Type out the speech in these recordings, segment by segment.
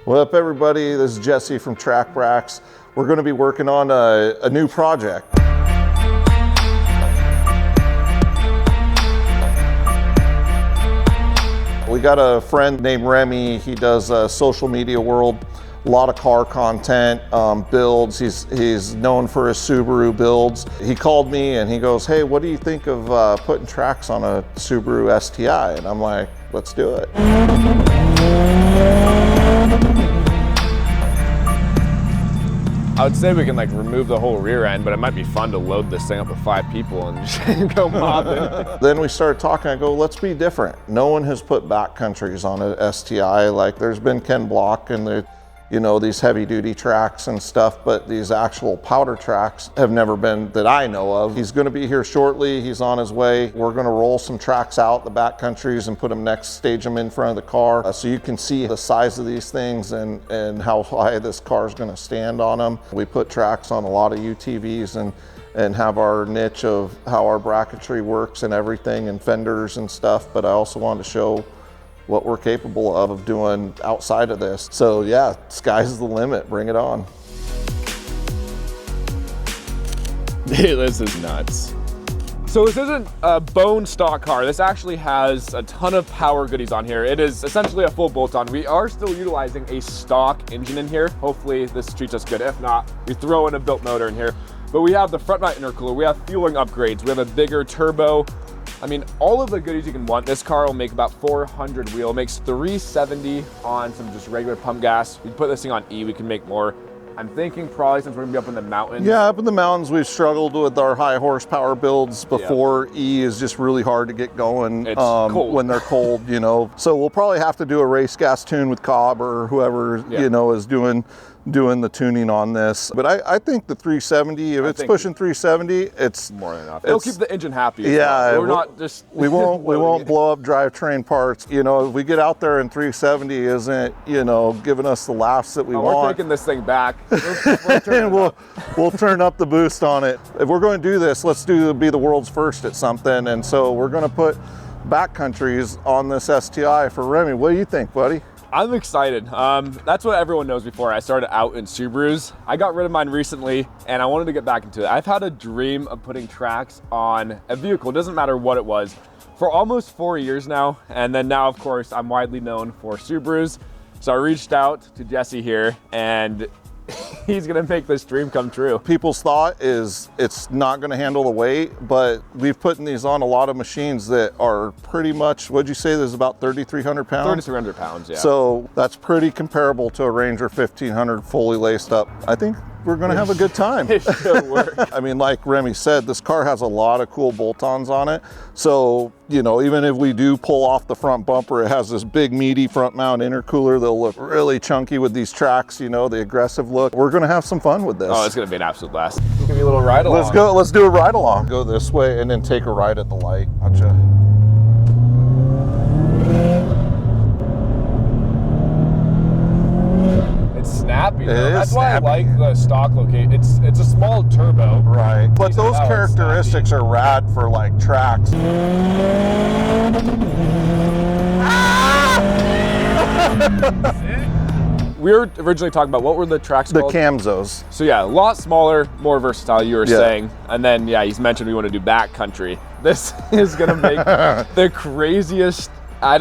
What up, everybody? This is Jesse from Trax Brax. We're going to be working on a new project. We got a friend named Remmy. He does social media world, a lot of car content, builds. He's known for his Subaru builds. He called me and he goes, "Hey, what do you think of putting Trax on a Subaru STI?" And I'm like, "Let's do it." I would say we can like remove the whole rear end, but it might be fun to load this thing up with 5 people and just go mobbing. Then we started talking. I go, let's be different. No one has put backcountries on an STI. Like, there's been Ken Block and these heavy duty tracks and stuff, but these actual powder tracks have never been that I know of. He's going to be here shortly. He's on his way. We're going to roll some tracks out the backcountries and put them stage them in front of the car, so you can see the size of these things and how high this car is going to stand on them. We put tracks on a lot of UTVs and have our niche of how our bracketry works and everything, and fenders and stuff, but I also wanted to show what we're capable of doing outside of this. So yeah, sky's the limit, bring it on. Dude, this is nuts. So this isn't a bone stock car. This actually has a ton of power goodies on here. It is essentially a full bolt-on. We are still utilizing a stock engine in here. Hopefully this treats us good. If not, we throw in a built motor in here. But we have the front mount intercooler, we have fueling upgrades, we have a bigger turbo. I mean, all of the goodies you can want. This car will make about 400 wheel. It makes 370 on some just regular pump gas. We put this thing on E, we can make more. I'm thinking probably since we're gonna be up in the mountains. Yeah, up in the mountains, we've struggled with our high horsepower builds before. Yeah. E is just really hard to get going when they're cold, So we'll probably have to do a race gas tune with Cobb or whoever, is doing the tuning on this. But I think the 370, if it's pushing 370, it's more than enough. It'll keep the engine happy. Yeah, we're not just we won't blow up drivetrain parts. If we get out there and 370 isn't giving us the laughs that we want. We're taking this thing back. We'll turn up the boost on it. If we're going to do this, let's be the world's first at something. And so we're going to put backcountries on this STI for Remmy. What do you think, buddy? I'm excited. That's what everyone knows before. I started out in Subarus. I got rid of mine recently and I wanted to get back into it. I've had a dream of putting tracks on a vehicle, it doesn't matter what it was, for almost 4 years now. And then now, of course, I'm widely known for Subarus. So I reached out to Jesse here and he's gonna make this dream come true. People's thought is it's not gonna handle the weight, but we've put these on a lot of machines that are pretty much, what'd you say, there's about 3,300 pounds? 3,300 pounds, yeah. So that's pretty comparable to a Ranger 1500 fully laced up. I think we're gonna have a good time. It should work. I mean, like Remmy said, this car has a lot of cool bolt-ons on it. So, even if we do pull off the front bumper, it has this big meaty front mount intercooler that'll look really chunky with these tracks, the aggressive look. We're gonna have some fun with this. Oh, it's gonna be an absolute blast. It's gonna be a little ride along. Let's do a ride along. Go this way and then take a ride at the light. Gotcha. Snappy. That's why I like the stock location. It's a small turbo. Right. But those characteristics are rad for like tracks. We were originally talking about, what were the tracks called? The Camzos. So yeah, a lot smaller, more versatile, you were saying. And then he's mentioned we want to do backcountry. This is gonna make the craziest, I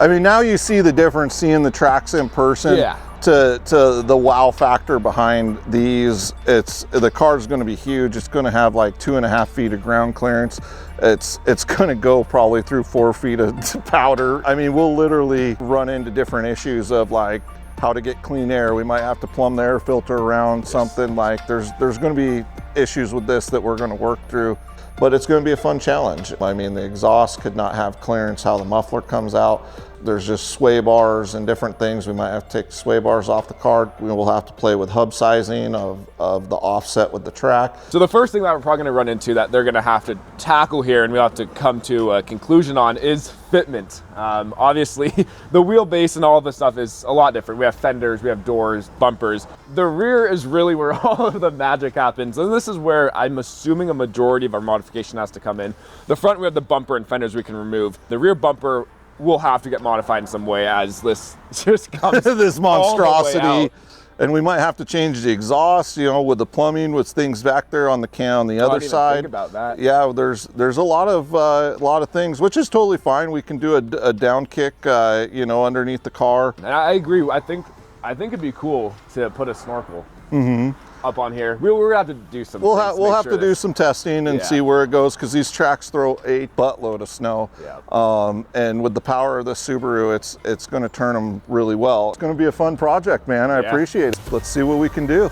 mean, now you see the difference seeing the tracks in person. Yeah. To the wow factor behind these. The car's going to be huge. It's going to have like 2.5 feet of ground clearance. It's going to go probably through 4 feet of powder. I mean, we'll literally run into different issues of like how to get clean air. We might have to plumb the air filter around something. Like there's going to be issues with this that we're going to work through. But it's going to be a fun challenge. I mean, the exhaust could not have clearance, how the muffler comes out. There's just sway bars and different things. We might have to take the sway bars off the car. We will have to play with hub sizing of the offset with the track. So the first thing that we're probably going to run into that they're going to have to tackle here and we'll have to come to a conclusion on is fitment. Obviously, the wheelbase and all of this stuff is a lot different. We have fenders, we have doors, bumpers. The rear is really where all of the magic happens. And this is where I'm assuming a majority of our modification has to come in. The front, we have the bumper and fenders we can remove. The rear bumper, will have to get modified in some way as this just comes this all the way monstrosity. out. And we might have to change the exhaust, you know, with the plumbing, with things back there on the the other side. Think about that. Yeah, there's a lot of things, which is totally fine. We can do a down kick, you know, underneath the car. And I agree. I think it'd be cool to put a snorkel up on here. We're gonna have to do some. We'll have to do some testing and see where it goes, because these tracks throw a buttload of snow. Yeah. And with the power of the Subaru, it's going to turn them really well. It's going to be a fun project, man. I appreciate it. Let's see what we can do.